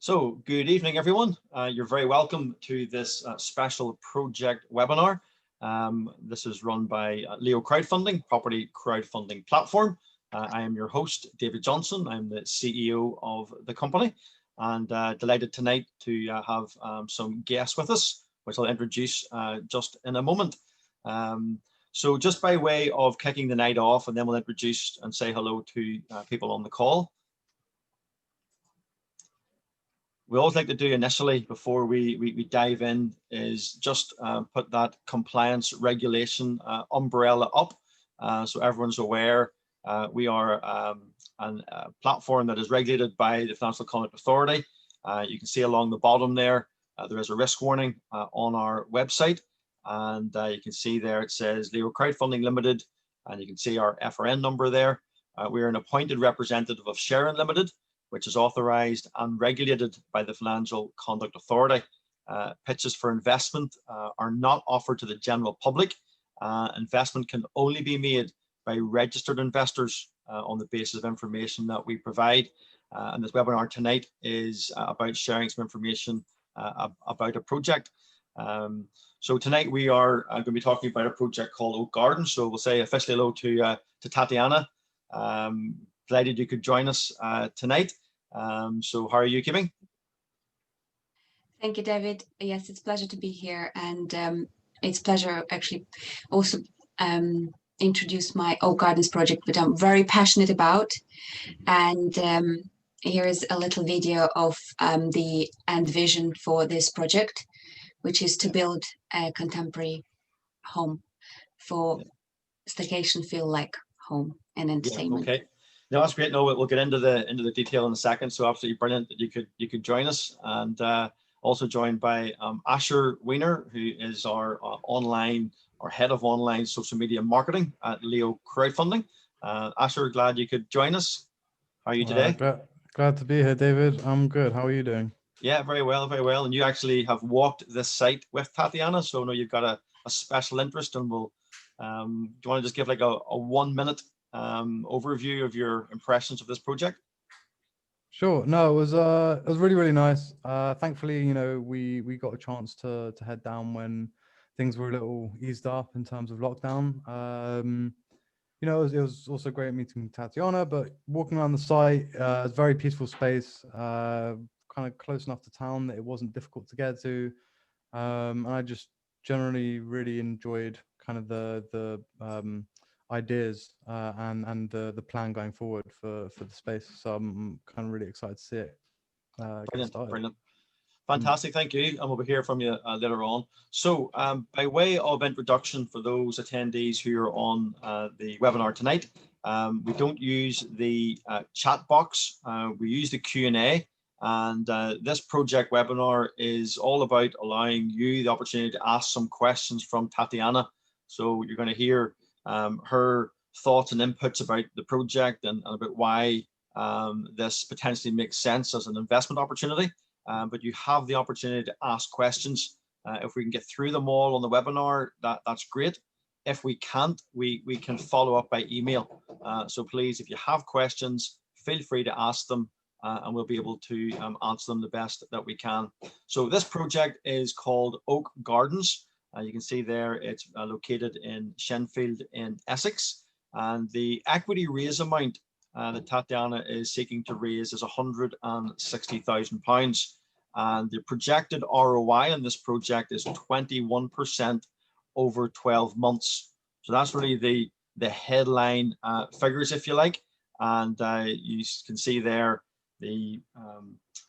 So good evening, everyone. You're very welcome to this special project webinar. This is run by LEOcrowdfunding, property crowdfunding platform. I am your host, David Johnson. I'm the CEO of the company, and delighted tonight to have some guests with us, which I'll introduce just in a moment. So just by way of kicking the night off, and then we'll introduce and say hello to people on the call. We always like to do initially before we dive in is just put that compliance regulation umbrella up so everyone's aware. We are a platform that is regulated by the Financial Conduct Authority. You can see along the bottom there, there is a risk warning on our website, and you can see there it says Leo Crowdfunding Limited, and you can see our FRN number there. We're an appointed representative of Sharon Limited, which is authorised and regulated by the Financial Conduct Authority. Pitches for investment are not offered to the general public. Investment can only be made by registered investors on the basis of information that we provide. And this webinar tonight is about sharing some information about a project. So tonight we are going to be talking about a project called Oak Gardens. So we'll say officially hello to Tatiana. Delighted you could join us tonight. So how are you keeping? Thank you, David. Yes, it's a pleasure to be here, and it's a pleasure actually also introduce my Oak Gardens project, which I'm very passionate about. And here is a little video of the end vision for this project, which is to build a contemporary home for staycation feel-like home and entertainment. Yeah, okay. No, that's great. No, we'll get into the detail in a second. So absolutely brilliant that you could join us, and also joined by Asher Weiner, who is our head of online social media marketing at Leo Crowdfunding. Asher, glad you could join us. How are you today? Glad to be here, David. I'm good. How are you doing? Yeah, very well, very well. And you actually have walked this site with Tatiana, so I know you've got a special interest, and we'll. Do you want to just give like a 1 minute overview of your impressions of this project? Sure. No, it was really nice. Thankfully, you know, we got a chance to head down when things were a little eased up in terms of lockdown. You know, it was also great meeting Tatiana, but walking around the site, it's a very peaceful space, kind of close enough to town that it wasn't difficult to get to. And I just generally really enjoyed kind of the ideas and the plan going forward for the space. So I'm kind of really excited to see it get started. Brilliant. Fantastic, thank you, and we'll be hearing from you later on. So by way of introduction for those attendees who are on the webinar tonight, we don't use the chat box, we use the Q&A, and this project webinar is all about allowing you the opportunity to ask some questions from Tatiana. So you're going to hear her thoughts and inputs about the project and about why this potentially makes sense as an investment opportunity. But you have the opportunity to ask questions. If we can get through them all on the webinar, that's great. If we can't, we can follow up by email. So please, if you have questions, feel free to ask them, and we'll be able to answer them the best that we can. So this project is called Oak Gardens. You can see there it's located in Shenfield in Essex, and the equity raise amount that Tatiana is seeking to raise is £160,000, and the projected ROI on this project is 21% over 12 months. So that's really the headline figures, if you like, and you can see there the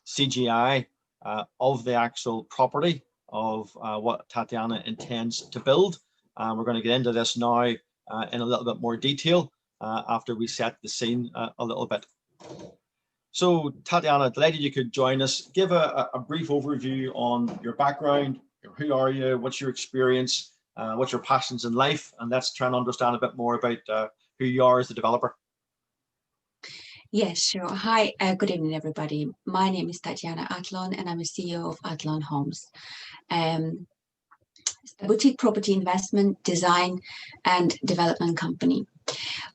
CGI of the actual property of what Tatiana intends to build. We're going to get into this now in a little bit more detail after we set the scene a little bit. So Tatiana, delighted you could join us. Give a brief overview on your background. Who are you? What's your experience? What's your passions in life? And let's try and understand a bit more about who you are as a developer. Yes, sure. Hi, good evening, everybody. My name is Tatiana Atalon, and I'm a CEO of Atallon Homes, a boutique property investment, design, and development company.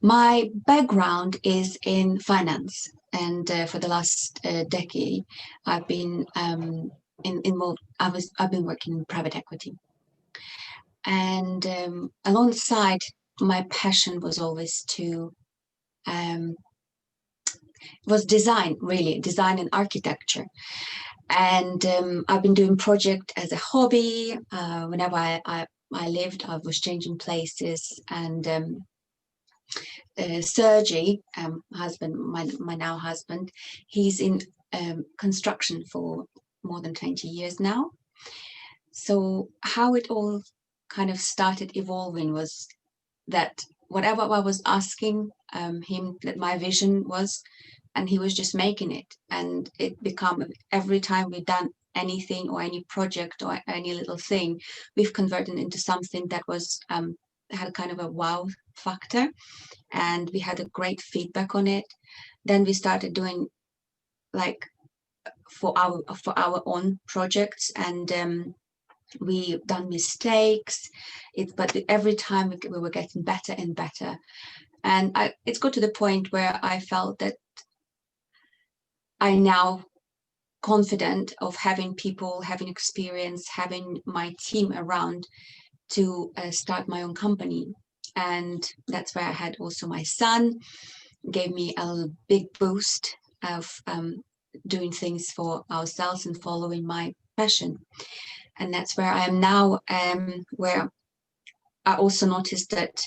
My background is in finance. and for the last decade, I've been involved. I've been working in private equity, and alongside, my passion was always to was design, really design and architecture. And I've been doing project as a hobby. Whenever I lived, I was changing places. And Sergey, husband, my now husband, he's in construction for more than 20 years now. So how it all kind of started evolving was that whatever I was asking him that my vision was, and he was just making it, and it become, every time we've done anything or any project or any little thing, we've converted into something that was had kind of a wow factor, and we had a great feedback on it. Then we started doing like for our own projects, and we done mistakes, but every time we were getting better and better. And it's got to the point where I felt that I now confident of having people, having experience, having my team around to start my own company. And that's where I had also my son, gave me a big boost of doing things for ourselves and following my passion. And that's where I am now, where I also noticed that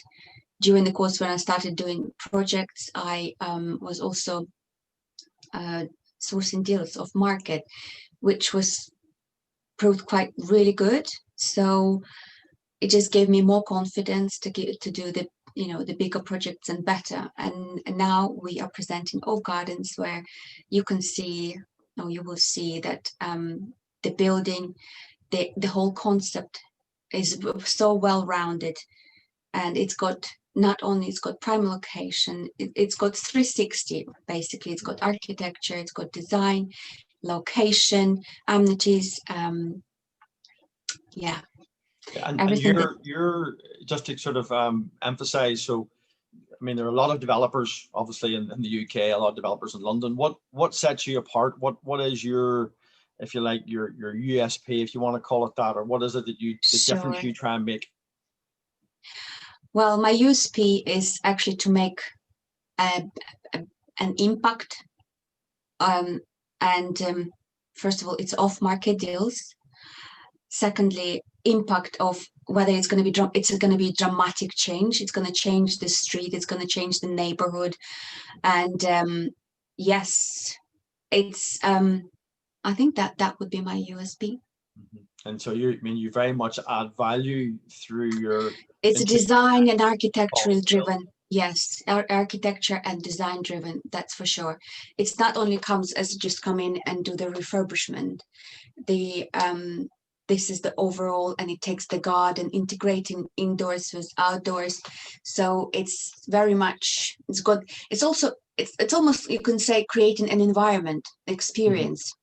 during the course when I started doing projects, I was also sourcing deals off market, which was proved quite really good. So it just gave me more confidence to do the the bigger projects and better. And now we are presenting Oak Gardens, where you can see, or you will see that the building, the whole concept is so well rounded, and it's got not only it's got prime location, it's got 360 basically. It's got architecture, it's got design, location, amenities, yeah. And Everything you're just to sort of emphasize, so I mean, there are a lot of developers obviously in the UK, a lot of developers in London. What sets you apart? What is your, if you like, your USP, if you want to call it that, or what is it that the difference you try and make? Well, my USP is actually to make an impact. First of all, it's off-market deals. Secondly, impact of whether it's going to be dramatic change. It's going to change the street. It's going to change the neighborhood. And yes, it's. I think that would be my USP. And so you very much add value through your. It's design and architectural driven. Yes, architecture and design driven. That's for sure. It's not only comes as just come in and do the refurbishment. This is the overall, and it takes the garden, integrating indoors with outdoors. So it's very much, it's good. It's also, it's almost, you can say, creating an environment experience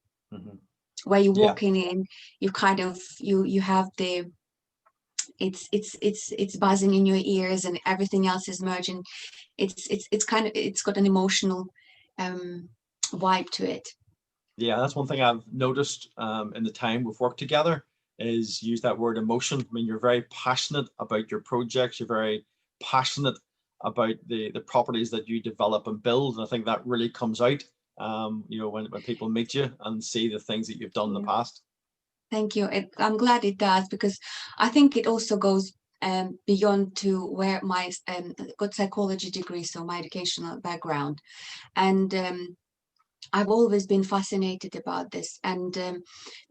where you're walking in, you kind of, you have the, it's buzzing in your ears and everything else is merging. It's kind of, it's got an emotional vibe to it. Yeah, that's one thing I've noticed in the time we've worked together, is use that word emotion. I mean, you're very passionate about your projects. You're very passionate about the properties that you develop and build. And I think that really comes out, when people meet you and see the things that you've done in the past. Thank you. I'm glad it does, because I think it also goes beyond to where my got psychology degree, so my educational background. And I've always been fascinated about this. And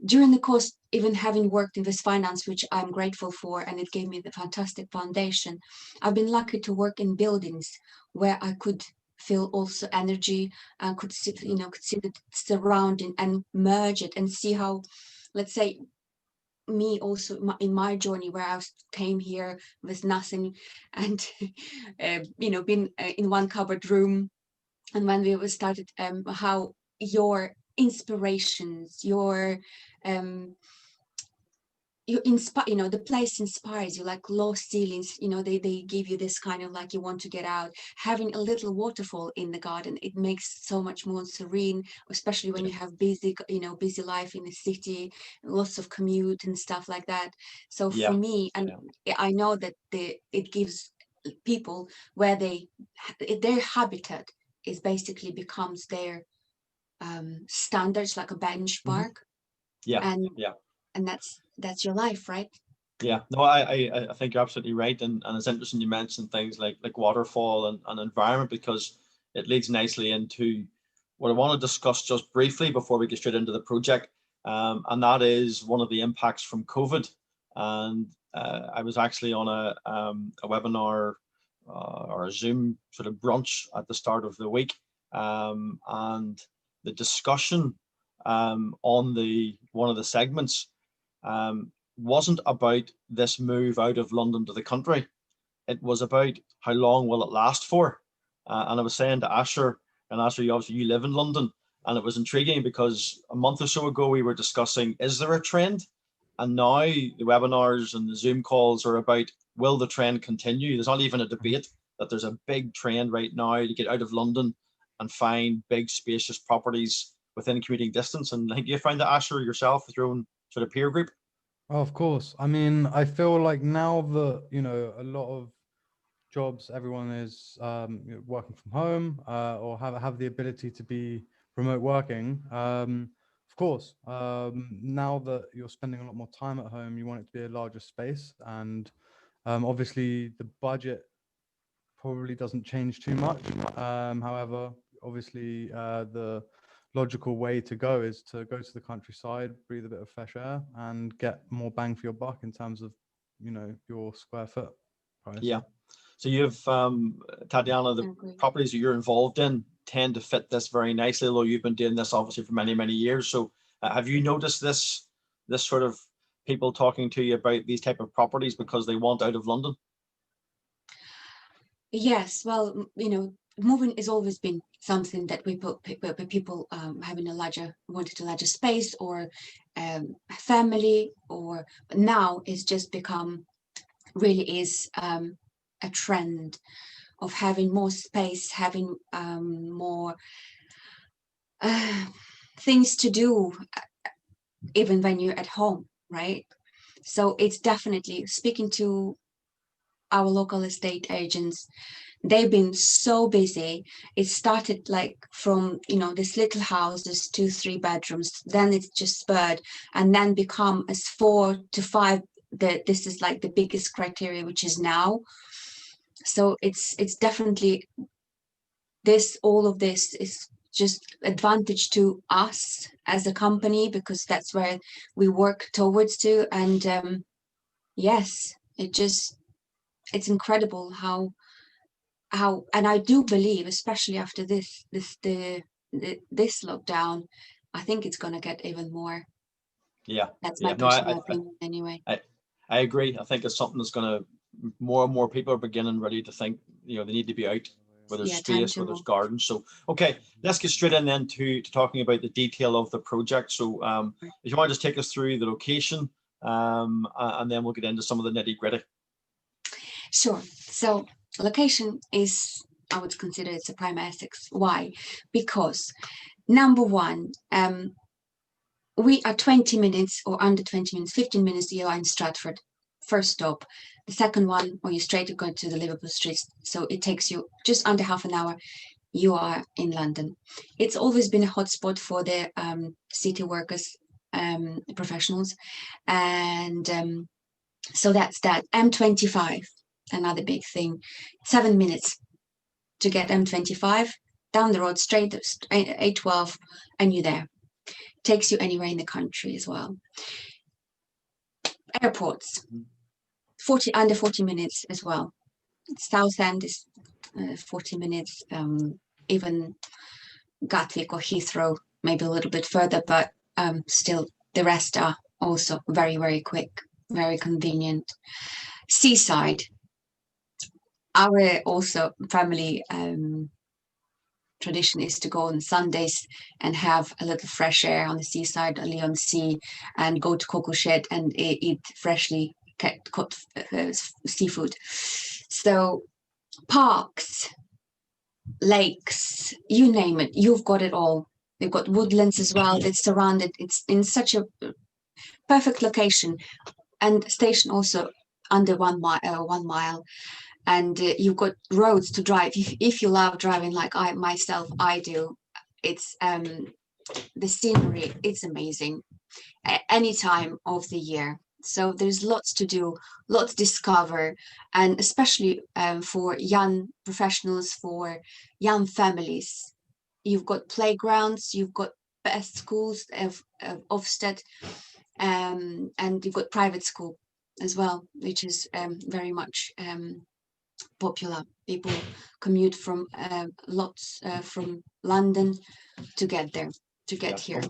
during the course, even having worked in this finance, which I'm grateful for, and it gave me the fantastic foundation, I've been lucky to work in buildings where I could feel also energy, could see, could see the surrounding and merge it and see how, let's say, me also in my journey where I came here with nothing and, been in one covered room. And when we started, how your inspirations, your you inspire, you know, the place inspires you, like low ceilings, you know, they give you this kind of like you want to get out. Having a little waterfall in the garden, it makes so much more serene, especially when you have busy, you know, busy life in the city, lots of commute and stuff like that. So for Yeah. me, and I know that it gives people where their habitat is basically becomes their standards, like a benchmark. Yeah. And Yeah. and that's your life, right? Yeah, no, I think you're absolutely right, and it's interesting you mentioned things like waterfall and environment, because it leads nicely into what I want to discuss just briefly before we get straight into the project, and that is one of the impacts from COVID. And I was actually on a webinar or a Zoom sort of brunch at the start of the week, and the discussion on the one of the segments. Wasn't about this move out of London to the country. It was about how long will it last for. And I was saying to Asher, and Asher, you live in London, and it was intriguing because a month or so ago we were discussing, is there a trend? And now the webinars and the Zoom calls are about, will the trend continue? There's not even a debate that there's a big trend right now to get out of London and find big spacious properties within commuting distance. And I think you found that, Asher, yourself with your own sort of peer group. Oh, of course. I mean, I feel like now that, you know, a lot of jobs, everyone is working from home or have the ability to be remote working. Of course, now that you're spending a lot more time at home, you want it to be a larger space. And obviously the budget probably doesn't change too much. However, obviously the logical way to go is to go to the countryside, breathe a bit of fresh air, and get more bang for your buck in terms of, you know, your square foot price. Yeah. So you've, Tatiana, the properties that you're involved in tend to fit this very nicely, although you've been doing this obviously for many, many years. So have you noticed this sort of people talking to you about these type of properties because they want out of London? Yes, well, you know, moving has always been something that we put people having wanted a larger space, or family, or now it's just become really is a trend of having more space, having more things to do, even when you're at home, right? So it's definitely, speaking to our local estate agents, they've been so busy. It started like from, you know, this little houses, 2-3 bedrooms, then it's just spurred and then become as 4 to 5. This is like the biggest criteria, which is now. So it's definitely all of this is just advantage to us as a company, because that's where we work towards to. And yes, it's incredible how, and I do believe, especially after this lockdown, I think it's going to get even more. Yeah, that's my personal opinion anyway. I agree. I think it's something that's going to, more and more people are beginning ready to think, you know, they need to be out, where there's space, where there's gardens. So, okay, let's get straight in then to talking about the detail of the project. So if you want to just take us through the location, and then we'll get into some of the nitty gritty. Sure. So location is, I would consider it's a prime Essex. Why? Because number one, we are 20 minutes or under 20 minutes, 15 minutes, you are in Stratford, first stop. The second one, or you straight go to the Liverpool streets. So it takes you just under half an hour. You are in London. It's always been a hotspot for the city workers, professionals. And so that's that. M25, another big thing. 7 minutes to get M25, down the road, straight, A12, and you're there. Takes you anywhere in the country as well. Airports, under 40 minutes as well. Southend is 40 minutes, even Gatwick or Heathrow, maybe a little bit further, but still the rest are also very, very quick, very convenient. Seaside, our also family tradition is to go on Sundays and have a little fresh air on the seaside, on the sea, and go to Cocoa Shed and eat freshly caught seafood. So parks, lakes, you name it, you've got it all. They've got woodlands as well. It's surrounded. It's in such a perfect location, and station also under 1 mile. And you've got roads to drive. If you love driving like I do, it's the scenery, it's amazing at any time of the year. So there's lots to do, lots to discover, and especially for young professionals, for young families. You've got playgrounds, you've got best schools of Ofsted, and you've got private school as well, which is very much popular. People commute from lots from London to get there, to get here.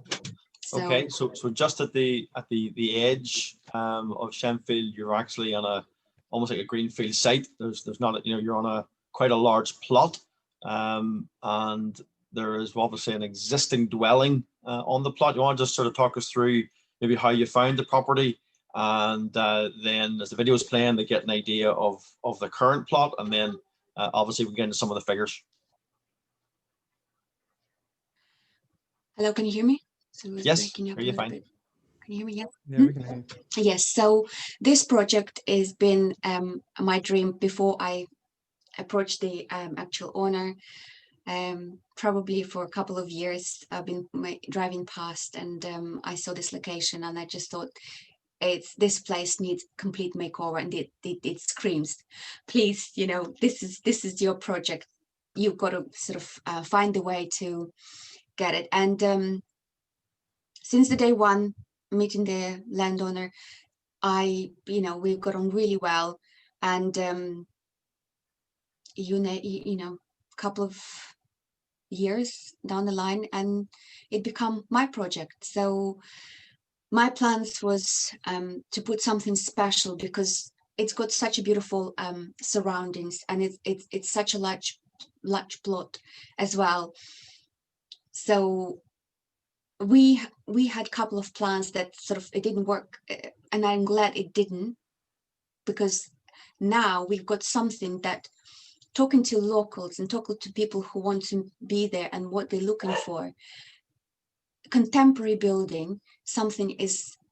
So, okay, so just at the edge of Shenfield, you're actually on almost like a greenfield site. There's not you're on quite a large plot, and there is obviously an existing dwelling on the plot. You want to just sort of talk us through maybe how you found the property, and then as the video is playing, they get an idea of the current plot, and then obviously we get into some of the figures. hello, can you hear me? So Yes, breaking up hear you fine. bit. Can you hear me? Yeah. Yeah, we can hear you. Yes. So this project has been my dream before I approached the actual owner. Probably for a couple of years, I've been driving past, and I saw this location, and I just thought, this place needs complete makeover, and it screams, please, this is your project. You've got to sort of find a way to get it. And since the day one meeting the landowner, we've got on really well, and a couple of years down the line, and it become my project. So my plans was to put something special, because it's got such a beautiful surroundings, and it's such a large plot as well. So we had a couple of plans that sort of, it didn't work, and I'm glad it didn't, because now we've got something that, talking to locals and talking to people who want to be there and what they're looking for, contemporary building, something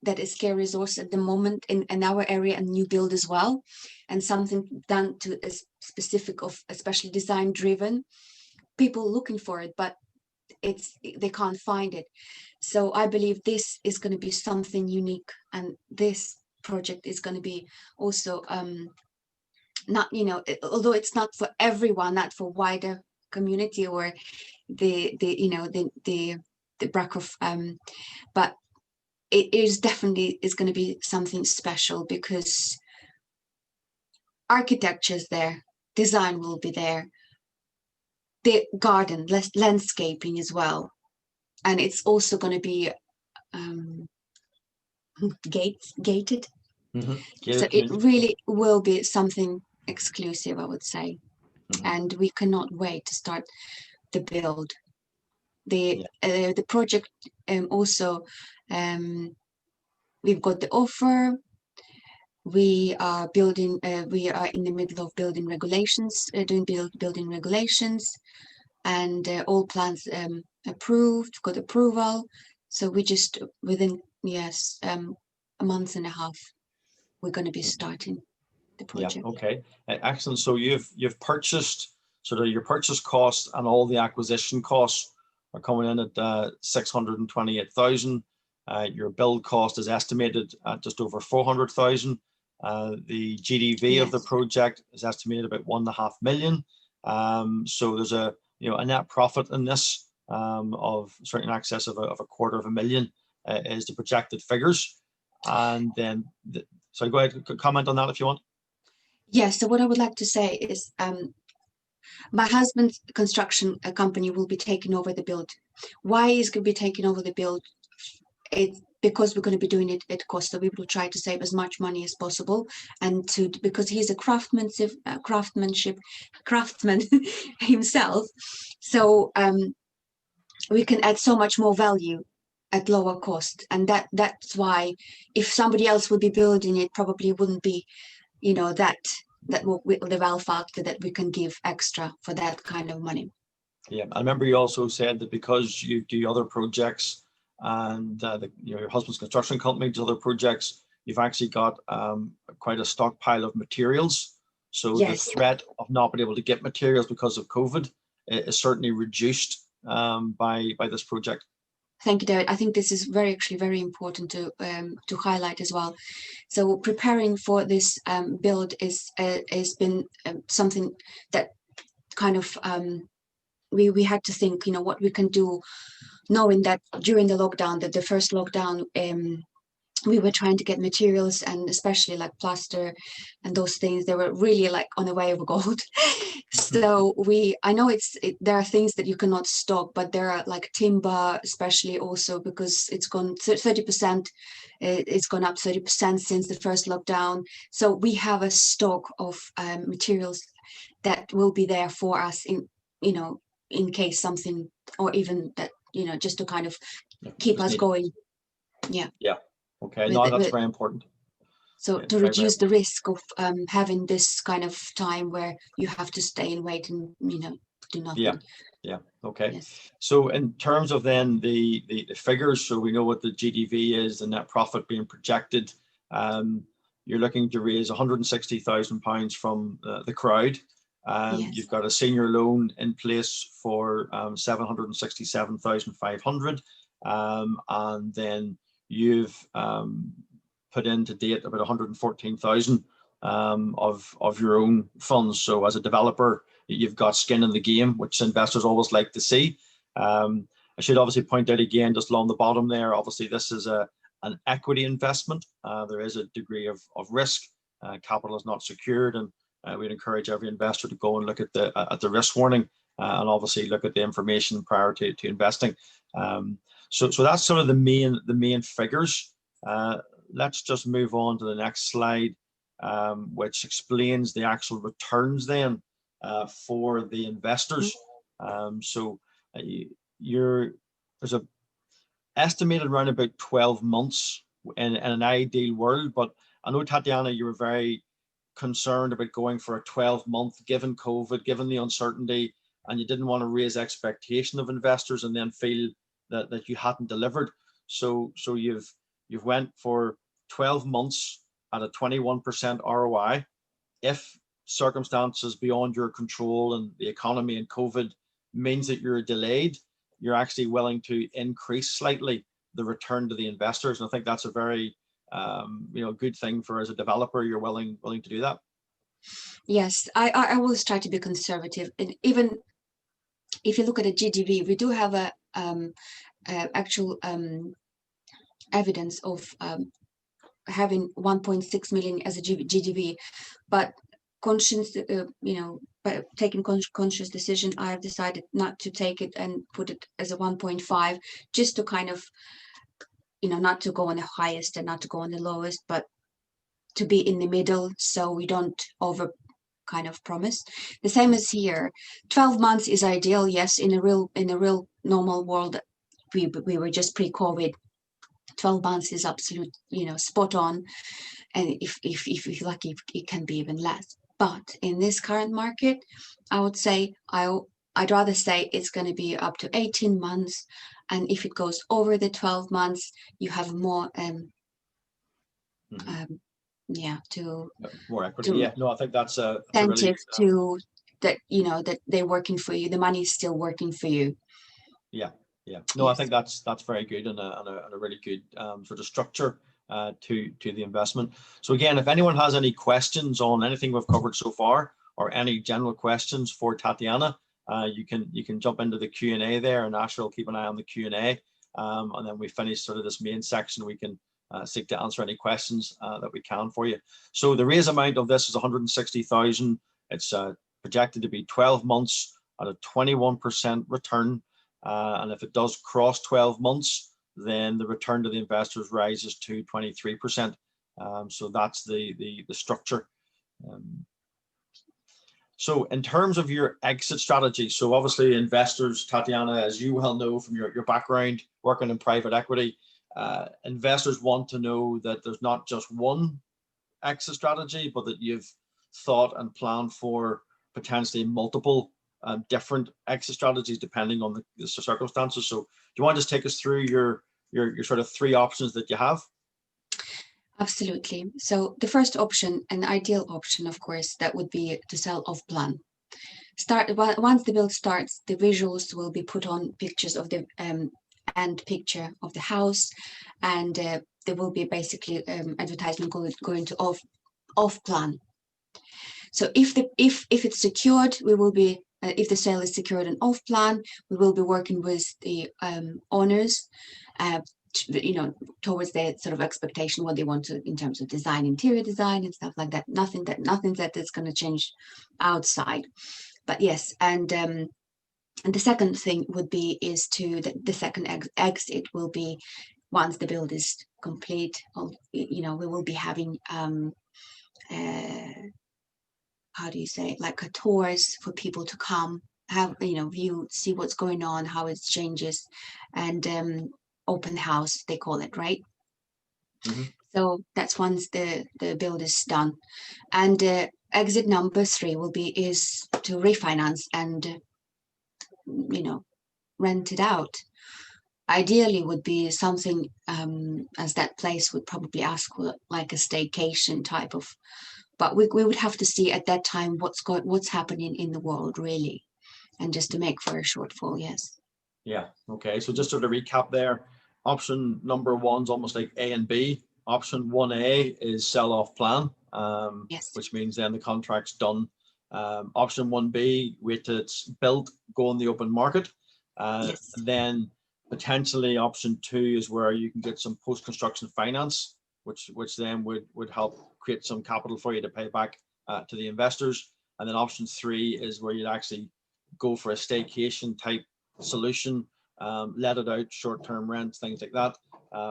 that is scarce resource at the moment in our area, and new build as well, and something done to a specific of, especially design driven, people looking for it, but they can't find it. So I believe this is going to be something unique, and this project is going to be also not, although it's not for everyone, not for wider community or the Brackhoff, but it is definitely going to be something special, because architecture is there, design will be there, the garden, landscaping as well, and it's also going to be gated. Mm-hmm. So it really will be something exclusive, I would say. Mm-hmm. And we cannot wait to start the build. The project also, we've got the offer. We are building. We are in the middle of building regulations, doing building regulations, and all plans approved. Got approval. So we just within a month and a half, we're going to be starting the project. Yeah. Okay. Excellent. So you've purchased, sort of your purchase costs and all the acquisition costs are coming in at 628,000. Your build cost is estimated at just over 400,000. The GDV of the project is estimated about 1.5 million. So there's a net profit in this of certainly in excess of a $250,000 is the projected figures. And then, so go ahead, comment on that if you want. Yes. So what I would like to say is, my husband's construction company will be taking over the build. Why is going to be taking over the build? because we're going to be doing it at cost, so we will try to save as much money as possible, and because he's a craftsman himself, so we can add so much more value at lower cost, and that's why if somebody else would be building it, probably wouldn't be, you know, the wow factor that we can give extra for that kind of money. Yeah, I remember you also said that because you do other projects and your husband's construction company does other projects, you've actually got quite a stockpile of materials. So Yes. the threat of not being able to get materials because of COVID is certainly reduced by this project. Thank you, David. I think this is actually very important to highlight as well. So preparing for this build has been something that kind of we had to think, you know, what we can do, knowing that during the lockdown, the first lockdown, we were trying to get materials, and especially like plaster and those things, they were really like on the way of gold. So I know there are things that you cannot stock, but there are like timber, especially also because it's gone 30%, it's gone up 30% since the first lockdown. So we have a stock of materials that will be there for us in case something, or even that, you know, just to kind of keep us going. Yeah. Okay, no, that's very important. So to reduce the risk of having this kind of time where you have to stay and wait and, you know, do nothing. Yeah. Okay. Yes. So in terms of then the figures, so we know what the GDV is, the net profit being projected. You're looking to raise £160,000 from the crowd. Yes. You've got a senior loan in place for 767,500, and then you've put in to date about 114,000 of your own funds. So as a developer, you've got skin in the game, which investors always like to see. I should obviously point out again, just along the bottom there, obviously this is an equity investment. There is a degree of risk. Capital is not secured, and we'd encourage every investor to go and look at the risk warning and obviously look at the information prior to investing. So that's sort of the main figures. Let's just move on to the next slide, which explains the actual returns then for the investors. So there's a estimated around about 12 months in an ideal world, but I know, Tatiana, you were very concerned about going for a 12-month, given COVID, given the uncertainty, and you didn't want to raise expectation of investors and then feel that you hadn't delivered. So you've went for 12 months at a 21% ROI. If circumstances beyond your control and the economy and COVID means that you're delayed, you're actually willing to increase slightly the return to the investors. And I think that's a very good thing for, as a developer, you're willing to do that. Yes, I always try to be conservative, and even if you look at a GDV, we do have a actual evidence of having 1.6 million as a GDV, but conscious, by taking conscious decision, I have decided not to take it and put it as a 1.5, just to kind of, not to go on the highest and not to go on the lowest, but to be in the middle, so we don't over kind of promise. The same as here, 12 months is ideal. Yes, in a real normal world, we were just pre-COVID. 12 months is absolute, spot on. And if you're lucky, it can be even less. But in this current market, I would say I'd rather say it's going to be up to 18 months. And if it goes over the 12 months, you have more more equity. No, I think that's a incentive to that, that they're working for you. The money is still working for you. No, yes. I think that's very good and a really good sort of structure to the investment. So again, if anyone has any questions on anything we've covered so far, or any general questions for Tatiana, you can jump into the Q&A there, and Asher will keep an eye on the Q&A, and then we finish sort of this main section. We can seek to answer any questions that we can for you. So the raise amount of this is 160,000. It's projected to be 12 months at a 21% return. And if it does cross 12 months, then the return to the investors rises to 23%. So that's the structure. So in terms of your exit strategy, so obviously investors, Tatiana, as you well know from your background working in private equity, investors want to know that there's not just one exit strategy, but that you've thought and planned for potentially multiple different exit strategies depending on the circumstances. So do you want to just take us through your sort of three options that you have? Absolutely. So the first option, an ideal option, of course, that would be to sell off plan. Once the build starts, the visuals will be put on pictures of the end picture of the house, and there will be basically advertisement going to off plan. So if it's secured, we will be if the sale is secured and off plan, we will be working with the owners, towards their sort of expectation, what they want to in terms of design, interior design and stuff like that. Nothing that is going to change outside. But yes, and the second thing would be the second exit will be once the build is complete. We will be having how do you say, like a tours for people to come, have view, see what's going on, how it changes, and open house they call it, right? Mm-hmm. So that's once the build is done, and exit number 3 is to refinance and rent it out. Ideally would be something as that place would probably ask for, like a staycation type of, but we would have to see at that time what's happening in the world really, and just to make for a shortfall. Yes. Yeah. Okay. So just sort of recap there. Option number 1's almost like A and B. Option 1A is sell off plan, Yes. which means then the contract's done. Option 1B, wait till it's built, go on the open market. Yes. And then potentially option 2 is where you can get some post-construction finance, which then would help create some capital for you to pay back to the investors. And then option 3 is where you'd actually go for a staycation type solution, let it out, short-term rents, things like that.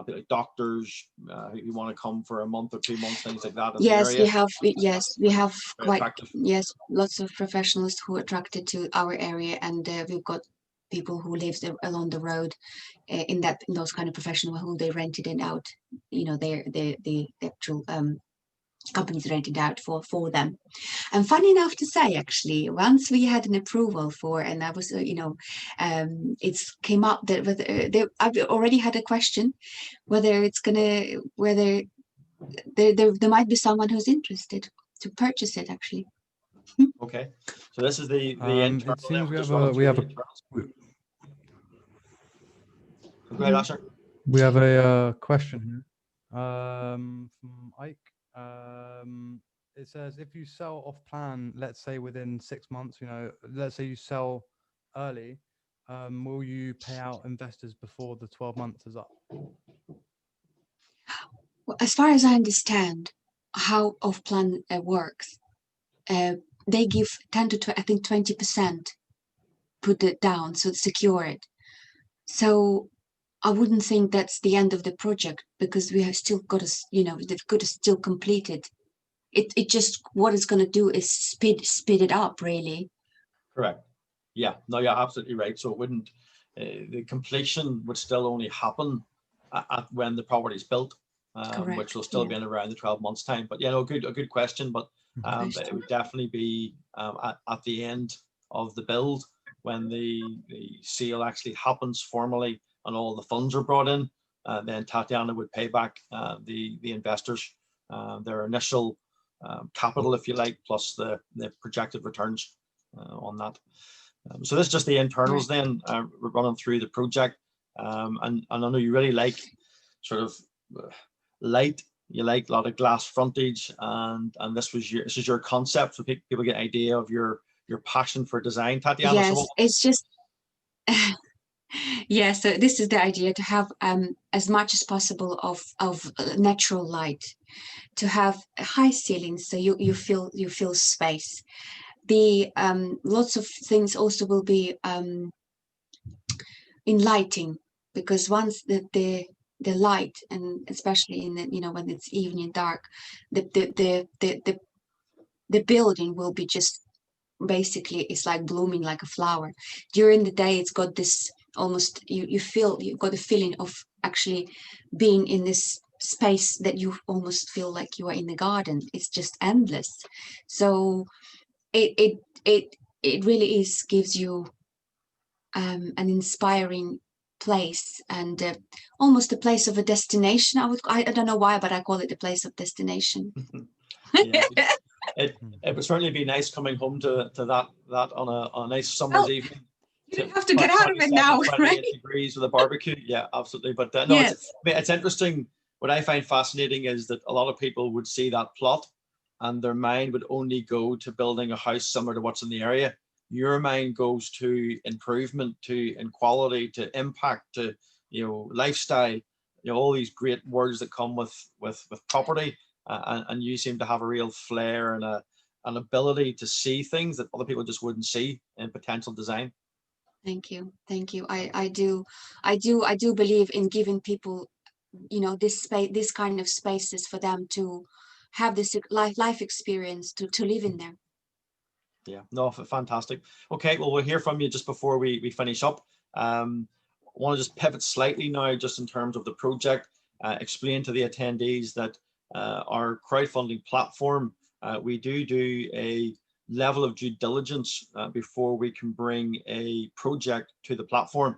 Like doctors who want to come for a month or 2 months, things like that. Yes, we have. Yes, we have quite. Attractive. Yes, lots of professionals who are attracted to our area, and we've got people who live along the road in those kind of professional who they rented it out. The actual companies rented out for them. And funny enough to say, actually, once we had an approval for, and I was, it's came up that I've already had a question whether there might be someone who's interested to purchase it, actually. Okay, so this is the internal. It seems we have a Go ahead, Asher. We have a question here from Ike. It says, if you sell off plan, let's say within 6 months, let's say you sell early, will you pay out investors before the 12 months is up? Well, as far as I understand how off plan works, they give 10 to 20%, put it down, so secure it. So I wouldn't think that's the end of the project, because we have still got to, they've got to still complete it. It just, what it's going to do is speed it up, really. Correct. Yeah, no, you're absolutely right. So it wouldn't, the completion would still only happen at when the property's built, which will still be in around the 12 months time. But a good question. But it would definitely be at the end of the build, when the sale actually happens formally and all the funds are brought in. Then Tatiana would pay back the investors their initial capital, if you like, plus the projected returns on that. So this is just the internals then. We're running through the project, and I know you really like sort of light. You like a lot of glass frontage, and this is your concept, so people get an idea of your passion for design, Tatiana. Yes, it's just yeah. So this is the idea, to have as much as possible of natural light, to have high ceilings, so you feel space. The lots of things also will be in lighting. because once the light, and especially in the, when it's evening dark, the building will be just basically, it's like blooming like a flower. During the day, it's got this almost, you've got a feeling of actually being in this space that you almost feel like you are in the garden. It's just endless. So it really gives you an inspiring place, and almost a place of a destination. I don't know why, but I call it a place of destination. Yeah. It would certainly be nice coming home to that on a nice summer's evening. You have to get out of it now, right? Degrees with a barbecue. Yeah, absolutely. But no, yes. it's interesting. What I find fascinating is that a lot of people would see that plot and their mind would only go to building a house similar to what's in the area. Your mind goes to improvement, to inequality, to impact, to lifestyle, all these great words that come with property. And you seem to have a real flair and an ability to see things that other people just wouldn't see in potential design. Thank you. I do believe in giving people, this space, this kind of spaces for them to have this life experience, to live in there. Yeah, no, fantastic. Okay, well, we'll hear from you just before we finish up. I want to just pivot slightly now, just in terms of the project. Explain to the attendees that our crowdfunding platform, we do a level of due diligence before we can bring a project to the platform.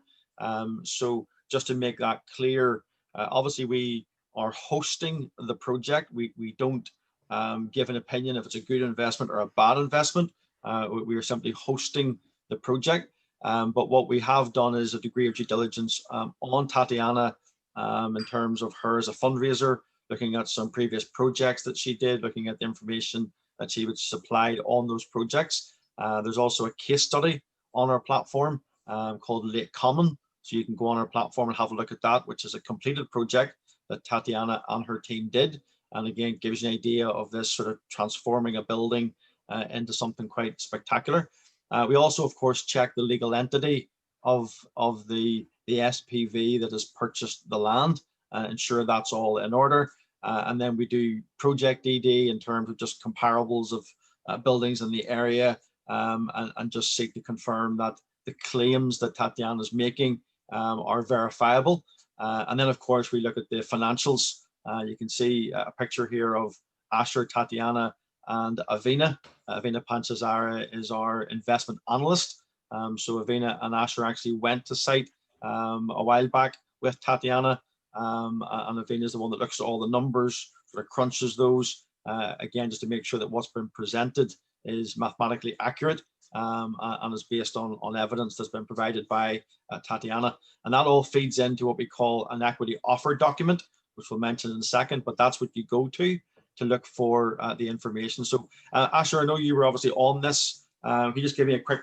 So just to make that clear, obviously we are hosting the project. We don't give an opinion if it's a good investment or a bad investment. We are simply hosting the project. But what we have done is a degree of due diligence on Tatiana in terms of her as a fundraiser, looking at some previous projects that she did, looking at the information that she would supplied on those projects. There's also a case study on our platform called Lake Common. So you can go on our platform and have a look at that, which is a completed project that Tatiana and her team did. And again, gives you an idea of this sort of transforming a building into something quite spectacular. We also, of course, check the legal entity of the SPV that has purchased the land and ensure that's all in order. And then we do project DD in terms of just comparables of buildings in the area, and just seek to confirm that the claims that Tatiana is making are verifiable. And then, of course, we look at the financials. You can see a picture here of Asher, Tatiana, and Avina. Avina Panchazara is our investment analyst. So Avina and Asher actually went to site a while back with Tatiana, and Avina is the one that looks at all the numbers, sort of crunches those, again, just to make sure that what's been presented is mathematically accurate, and is based on evidence that's been provided by Tatiana. And that all feeds into what we call an equity offer document, which we'll mention in a second, but that's what you go to look for the information. So Asher, I know you were obviously on this. Can you just give me a quick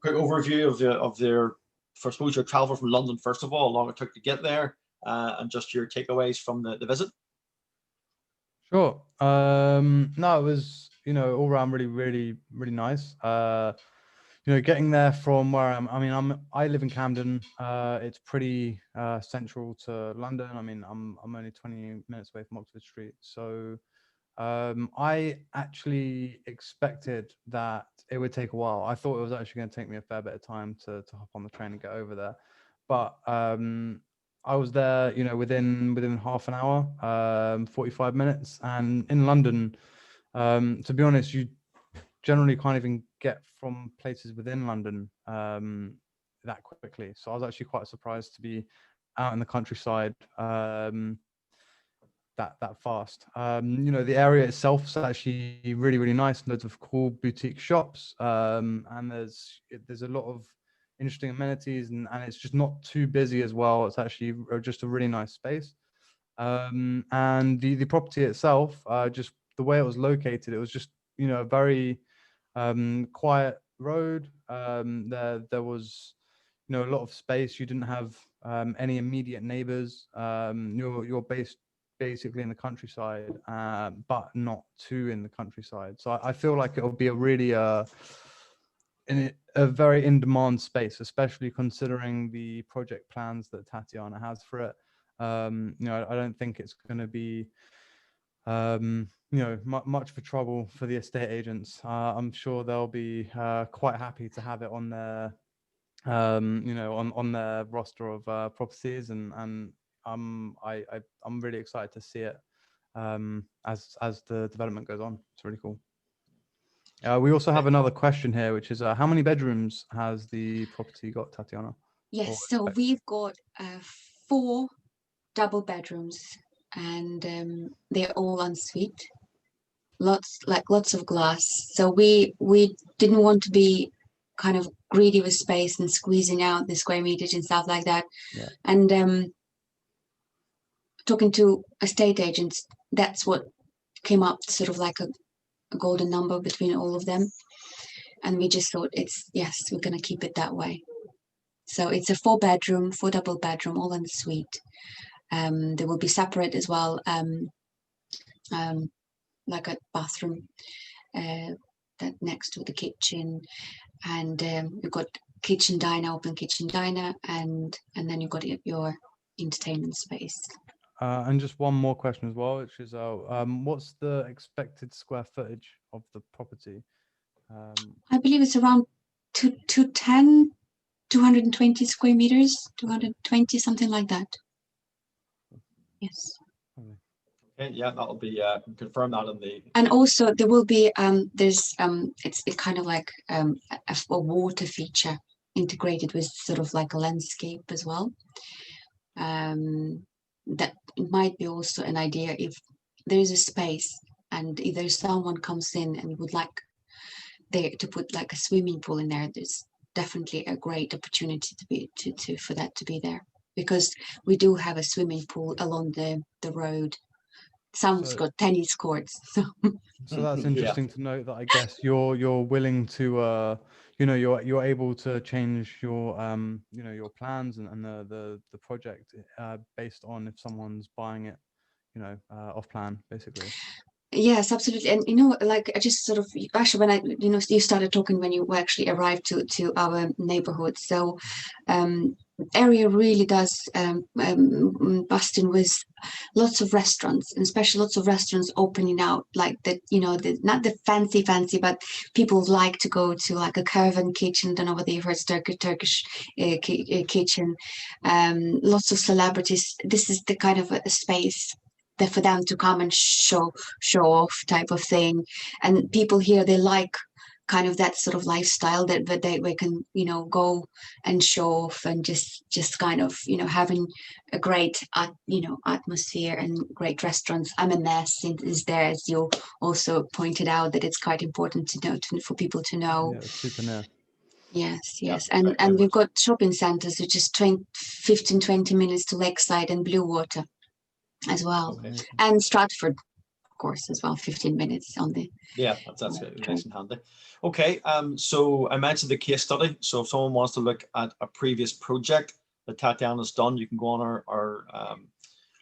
overview of their, for suppose your travel from London, first of all, how long it took to get there, and just your takeaways from the visit? Sure. No, it was, all around really nice. Getting there from where I live in Camden. It's pretty central to London. I'm only 20 minutes away from Oxford Street. So I actually expected that it would take a while. I thought it was actually going to take me a fair bit of time to hop on the train and get over there. But I was there, within half an hour, 45 minutes. And in London, to be honest, you generally can't even get from places within London that quickly. So I was actually quite surprised to be out in the countryside that fast. The area itself is actually really nice. Loads of cool boutique shops, and there's a lot of interesting amenities, and it's just not too busy as well. It's actually just a really nice space. And the property itself, just the way it was located, it was just a very quiet road. There was a lot of space. You didn't have any immediate neighbors. You're basically in the countryside, but not too in the countryside. So I feel like it'll be a really a very in-demand space, especially considering the project plans that Tatiana has for it. You know, I don't think it's going to be, you know, much for trouble for the estate agents. I'm sure they'll be quite happy to have it on their, you know, on their roster of properties, and I'm really excited to see it as the development goes on. It's really cool. We also have another question here, which is how many bedrooms has the property got, Tatiana? Yes, so we've got 4 double bedrooms, and they're all en suite. Lots of glass. So we didn't want to be kind of greedy with space and squeezing out the square meters and stuff like that. Yeah. And talking to estate agents, that's what came up, sort of like a golden number between all of them. And we just thought yes, we're going to keep it that way. So it's a 4-bedroom, 4 double bedroom, all en suite. They will be separate as well, like a bathroom that next to the kitchen, and you've got kitchen diner, open kitchen diner, and then you've got your entertainment space. And just one more question as well, which is what's the expected square footage of the property? I believe it's around 210, 220 square meters, 220, something like that. Yes. Okay, yeah, that'll be confirm that in the. And also there will be there's it's kind of like a water feature integrated with sort of like a landscape as well. That might be also an idea if there is a space and either someone comes in and would like to put like a swimming pool in there. There's definitely a great opportunity for that to be there, because we do have a swimming pool along the road. Some's got tennis courts. So that's interesting to note that I guess you're willing to you know, you're able to change your you know, your plans and the project based on if someone's buying it, you know, off plan basically. Yes, absolutely. And you know, like I just sort of actually when you started talking when you actually arrived to our neighborhood. So area really does bust in with lots of restaurants, and especially lots of restaurants opening out like that, you know, not the fancy, but people like to go to like a caravan kitchen. Don't know whether you've heard Turkish kitchen. Lots of celebrities. This is the kind of a space for them to come and show off type of thing. And people here, they like kind of that sort of lifestyle that they can, you know, go and show off and just kind of, you know, having a great you know, atmosphere and great restaurants. M&S is there, as you also pointed out, that it's quite important to know for people to know. Yeah, super near. Yes. Yeah, And we've got shopping centers, which is 15-20 minutes to Lakeside and Blue Water as well. Okay. And Stratford, of course, as well, 15 minutes on the. Yeah, that's nice and handy. Okay, so I mentioned the case study. So if someone wants to look at a previous project that Tatiana's done, you can go on our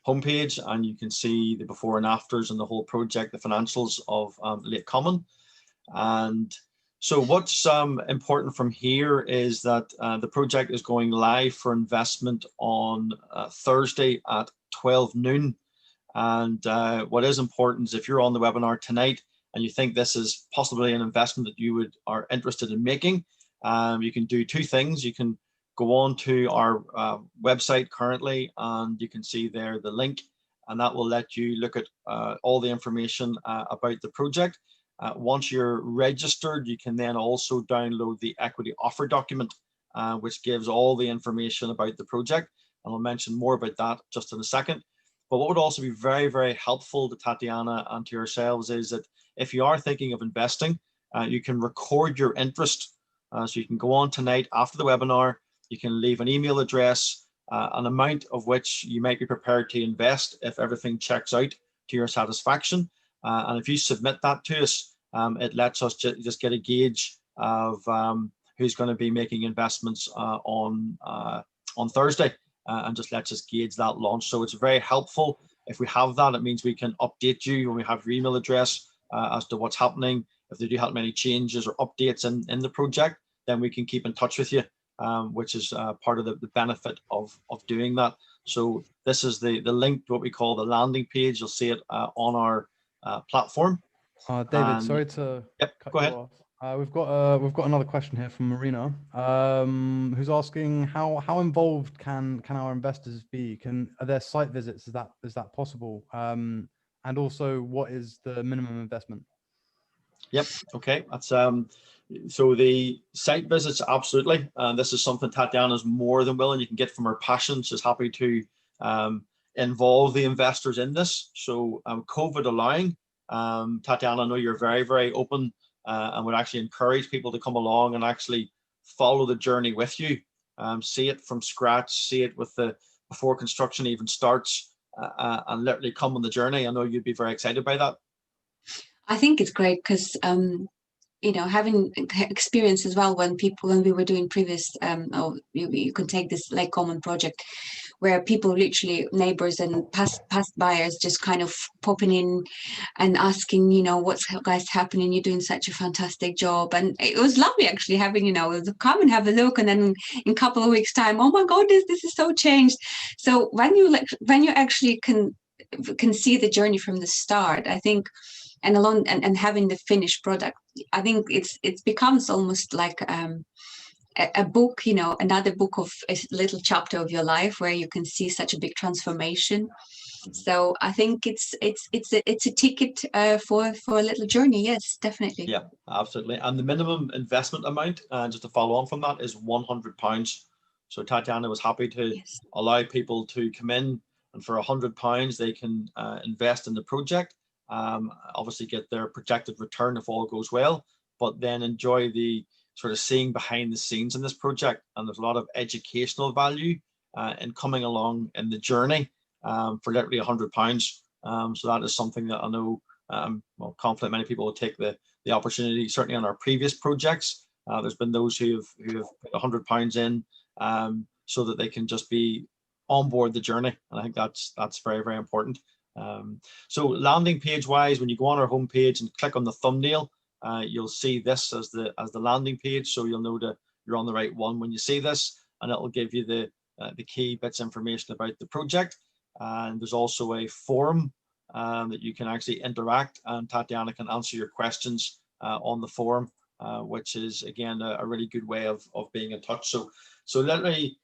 homepage and you can see the before and afters and the whole project, the financials of Lake Common. And so what's important from here is that the project is going live for investment on Thursday at 12 noon. And what is important is if you're on the webinar tonight and you think this is possibly an investment that you are interested in making, you can do 2 things. You can go on to our website currently and you can see there the link, and that will let you look at all the information about the project. Once you're registered, you can then also download the equity offer document, which gives all the information about the project. And I'll mention more about that just in a second. But what would also be very, very helpful to Tatiana and to yourselves is that if you are thinking of investing, you can record your interest. So you can go on tonight after the webinar, you can leave an email address, an amount of which you might be prepared to invest if everything checks out to your satisfaction. And if you submit that to us, it lets us just get a gauge of who's going to be making investments on Thursday. And just lets us gauge that launch. So it's very helpful. If we have that, it means we can update you when we have your email address as to what's happening. If they do have any changes or updates in the project, then we can keep in touch with you, which is part of the benefit of doing that. So this is the link to what we call the landing page. You'll see it on our platform. David, And, sorry to cut go you ahead. off. We've got another question here from Marina, who's asking how involved can our investors be? Are there site visits? Is that possible? And also, what is the minimum investment? Yep. Okay. That's so the site visits, absolutely. This is something Tatiana is more than willing. You can get from her passion. She's happy to involve the investors in this. So COVID allowing, Tatiana, I know you're very, very open and would actually encourage people to come along and actually follow the journey with you. See it from scratch, see it with before construction even starts, and literally come on the journey. I know you'd be very excited by that. I think it's great because having experience as well when we were doing previous, you can take this Lake Common project where people literally, neighbors and past buyers, just kind of popping in and asking, what's guys happening, you're doing such a fantastic job. And it was lovely actually having, come and have a look, and then in a couple of weeks time, oh my god, this is so changed. So when you actually can see the journey from the start, I think, and having the finished product, I think it becomes almost like a book, another book of a little chapter of your life where you can see such a big transformation. So I think it's a ticket for a little journey. Yes, definitely. Yeah, absolutely. And the minimum investment amount, just to follow on from that, is £100. So Tatiana was happy to allow people to come in, and for £100 they can invest in the project. Obviously get their projected return if all goes well, but then enjoy the sort of seeing behind the scenes in this project. And there's a lot of educational value in coming along in the journey for literally £100. So that is something that I know, well, confident many people will take the opportunity. Certainly on our previous projects, there's been those who have put £100 in so that they can just be on board the journey. And I think that's very, very important. So landing page wise, when you go on our homepage and click on the thumbnail, you'll see this as the landing page. So you'll know that you're on the right one when you see this, and it'll give you the key bits information about the project. And there's also a forum that you can actually interact, and Tatiana can answer your questions on the forum, which is again a really good way of being in touch. So literally,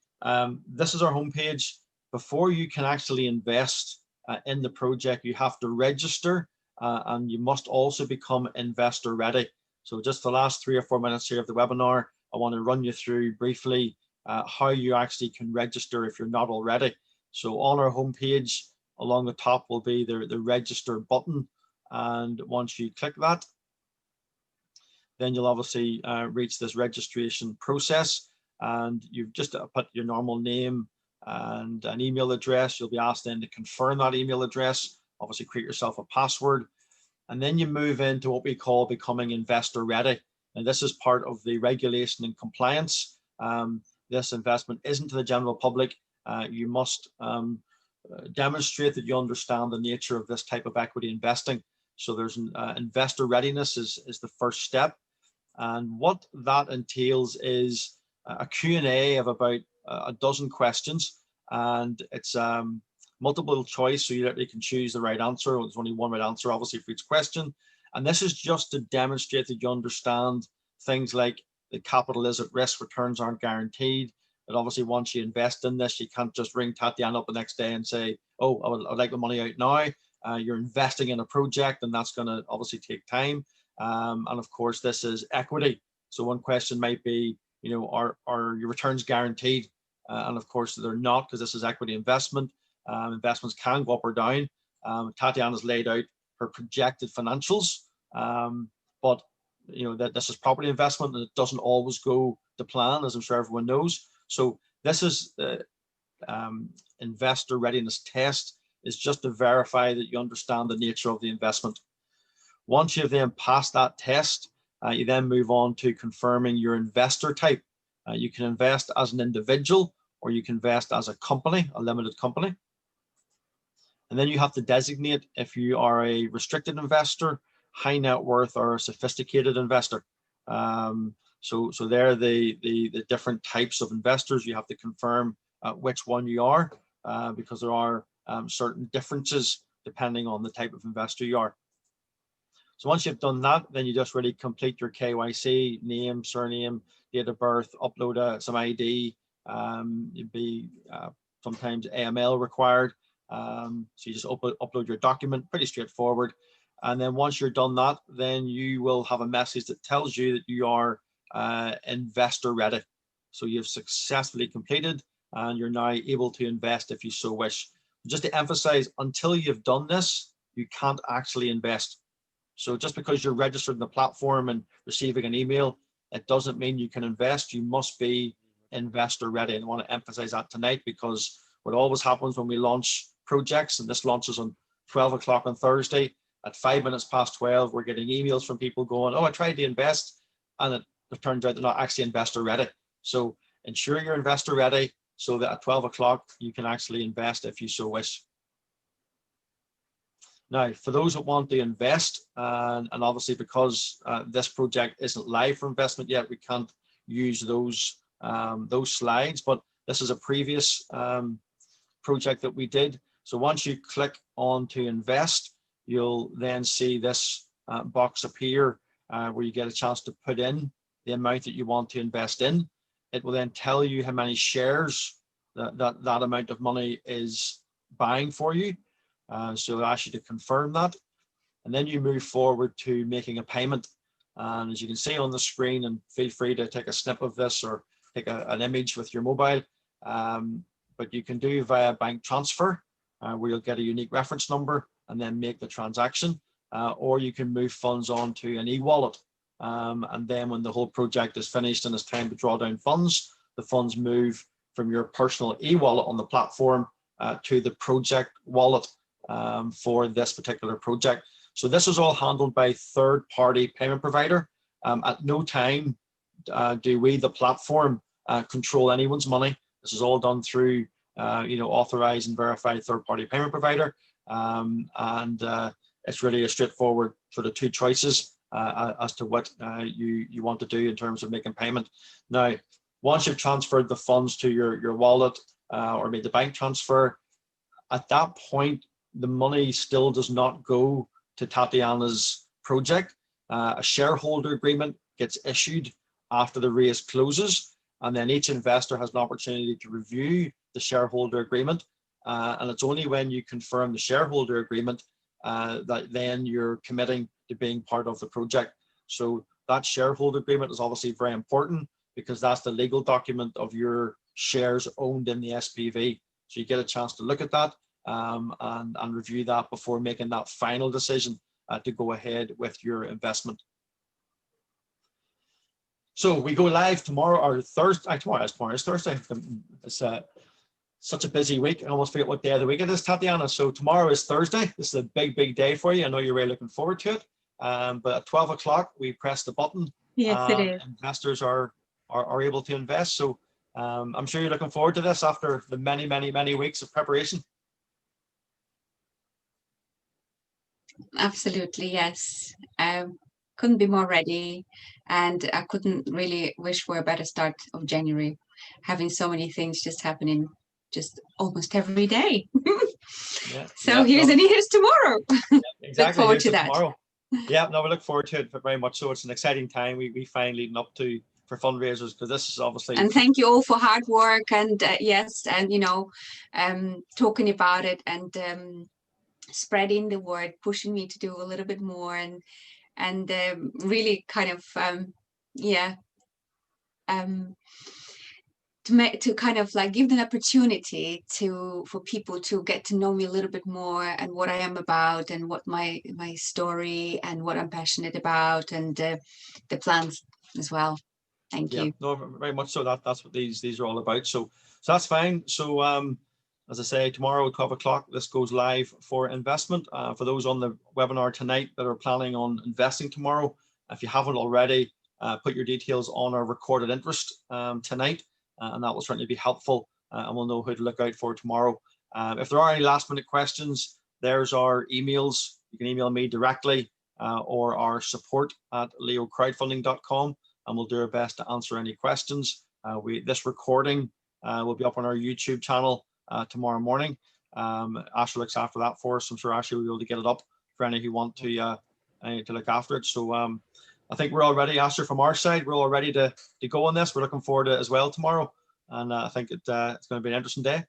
this is our homepage. Before you can actually invest in the project, you have to register, and you must also become investor ready. So just the last 3 or 4 minutes here of the webinar, I want to run you through briefly how you actually can register if you're not already. So on our homepage, along the top will be the register button, and once you click that, then you'll obviously reach this registration process, and you've just put your normal name and an email address. You'll be asked then to confirm that email address, obviously create yourself a password, and then you move into what we call becoming investor ready. And this is part of the regulation and compliance. This investment isn't to the general public. You must demonstrate that you understand the nature of this type of equity investing. So there's investor readiness is the first step. And what that entails is a Q&A of about a dozen questions, and it's multiple choice, so you literally can choose the right answer. There's only one right answer, obviously, for each question. And this is just to demonstrate that you understand things like the capital is at risk, returns aren't guaranteed. That obviously once you invest in this, you can't just ring Tatiana up the next day and say, oh, I'd like the money out now. You're investing in a project, and that's going to obviously take time. And of course, this is equity. So one question might be, are your returns guaranteed? And of course, they're not, because this is equity investment. Investments can go up or down. Tatiana's laid out her projected financials, but that this is property investment, and it doesn't always go to plan, as I'm sure everyone knows. So this is the investor readiness test, is just to verify that you understand the nature of the investment. Once you've then passed that test, you then move on to confirming your investor type. You can invest as an individual, or you can invest as a company, a limited company. And then you have to designate if you are a restricted investor, high net worth, or a sophisticated investor. So they're the different types of investors. You have to confirm which one you are, because there are certain differences depending on the type of investor you are. So once you've done that, then you just really complete your KYC, name, surname, date of birth, upload some ID. You'd be sometimes AML required. So you just upload your document, pretty straightforward. And then once you're done that, then you will have a message that tells you that you are investor ready. So you've successfully completed and you're now able to invest if you so wish. Just to emphasize, until you've done this, you can't actually invest. So just because you're registered in the platform and receiving an email, it doesn't mean you can invest. You must be investor ready. And I want to emphasize that tonight, because what always happens when we launch projects, and this launches on 12 o'clock on Thursday, at 5 minutes past 12, we're getting emails from people going, oh, I tried to invest, and it turns out they're not actually investor ready. So ensure you're investor ready so that at 12 o'clock, you can actually invest if you so wish. Now, for those that want to invest, and obviously because this project isn't live for investment yet, we can't use those slides, but this is a previous project that we did. So once you click on to invest, you'll then see this box appear where you get a chance to put in the amount that you want to invest in. It will then tell you how many shares that amount of money is buying for you. So it'll ask you to confirm that. And then you move forward to making a payment. And as you can see on the screen, and feel free to take a snip of this or take an image with your mobile, but you can do via bank transfer, where you'll get a unique reference number and then make the transaction, or you can move funds onto an e-wallet. And then when the whole project is finished and it's time to draw down funds, the funds move from your personal e-wallet on the platform to the project wallet for this particular project. So this is all handled by third-party payment provider. At no time do we, the platform, control anyone's money. This is all done through authorized and verified third-party payment provider. It's really a straightforward sort of two choices as to what you want to do in terms of making payment. Now, once you've transferred the funds to your wallet or made the bank transfer, at that point, the money still does not go to Tatiana's project. A shareholder agreement gets issued after the raise closes, and then each investor has an opportunity to review the shareholder agreement. And it's only when you confirm the shareholder agreement that then you're committing to being part of the project. So that shareholder agreement is obviously very important, because that's the legal document of your shares owned in the SPV. So you get a chance to look at that and review that before making that final decision to go ahead with your investment. So we go live tomorrow or Thursday. Tomorrow is Thursday. It's such a busy week. I almost forget what day of the week it is, Tatiana. So tomorrow is Thursday. This is a big day for you. I know you're really looking forward to it. But at 12 o'clock, we press the button. Yes, it is. Investors are able to invest. So I'm sure you're looking forward to this after the many weeks of preparation. Absolutely, yes. Couldn't be more ready, and I couldn't really wish for a better start of January, having so many things just happening just almost every day. Here's tomorrow. Exactly. Look forward to that. Tomorrow. Yeah, no, we look forward to it very much. So it's an exciting time we find leading up to for fundraisers, because this is obviously. And thank you all for hard work and talking about it and spreading the word, pushing me to do a little bit more and really kind of to kind of like give an opportunity for people to get to know me a little bit more and what I am about and what my story and what I'm passionate about and the plans as well. Thank you. No, very much so. That's what these are all about. So that's fine. So as I say, tomorrow at 12 o'clock, this goes live for investment. For those on the webinar tonight that are planning on investing tomorrow, if you haven't already, put your details on our recorded interest tonight, and that will certainly be helpful, and we'll know who to look out for tomorrow. If there are any last minute questions, there's our emails. You can email me directly or our support at LEOcrowdfunding.com. and we'll do our best to answer any questions. This recording will be up on our YouTube channel tomorrow morning. Asher looks after that for us. I'm sure Asher will be able to get it up for any who want to look after it. So I think we're all ready, Asher, from our side. We're all ready to go on this. We're looking forward to it as well tomorrow. And I think it's going to be an interesting day.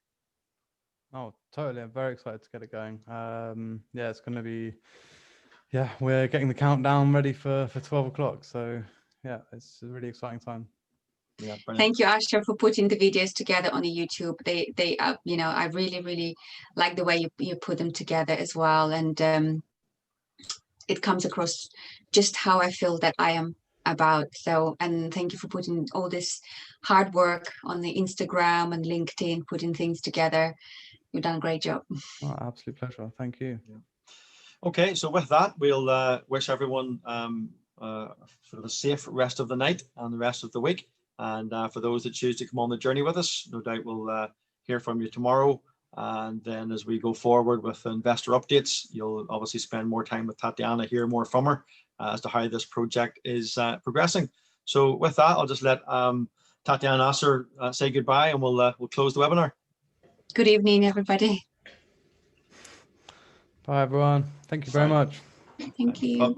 Oh, totally. I'm very excited to get it going. Yeah, it's going to be, yeah, we're getting the countdown ready for 12 o'clock. So yeah, it's a really exciting time. Yeah, brilliant. Thank you, Asher, for putting the videos together on the YouTube. They you know, I really like the way you put them together as well. And it comes across just how I feel that I am about. So, and thank you for putting all this hard work on the Instagram and LinkedIn, putting things together. You've done a great job. Oh, absolute pleasure. Thank you. Yeah. Okay, so with that, we'll wish everyone sort of a safe rest of the night and the rest of the week. And for those that choose to come on the journey with us, no doubt we'll hear from you tomorrow. And then as we go forward with investor updates, you'll obviously spend more time with Tatiana, hear more from her as to how this project is progressing. So with that, I'll just let Tatiana and Asher say goodbye, and we'll close the webinar. Good evening, everybody. Bye, everyone. Thank you very much. Thank you.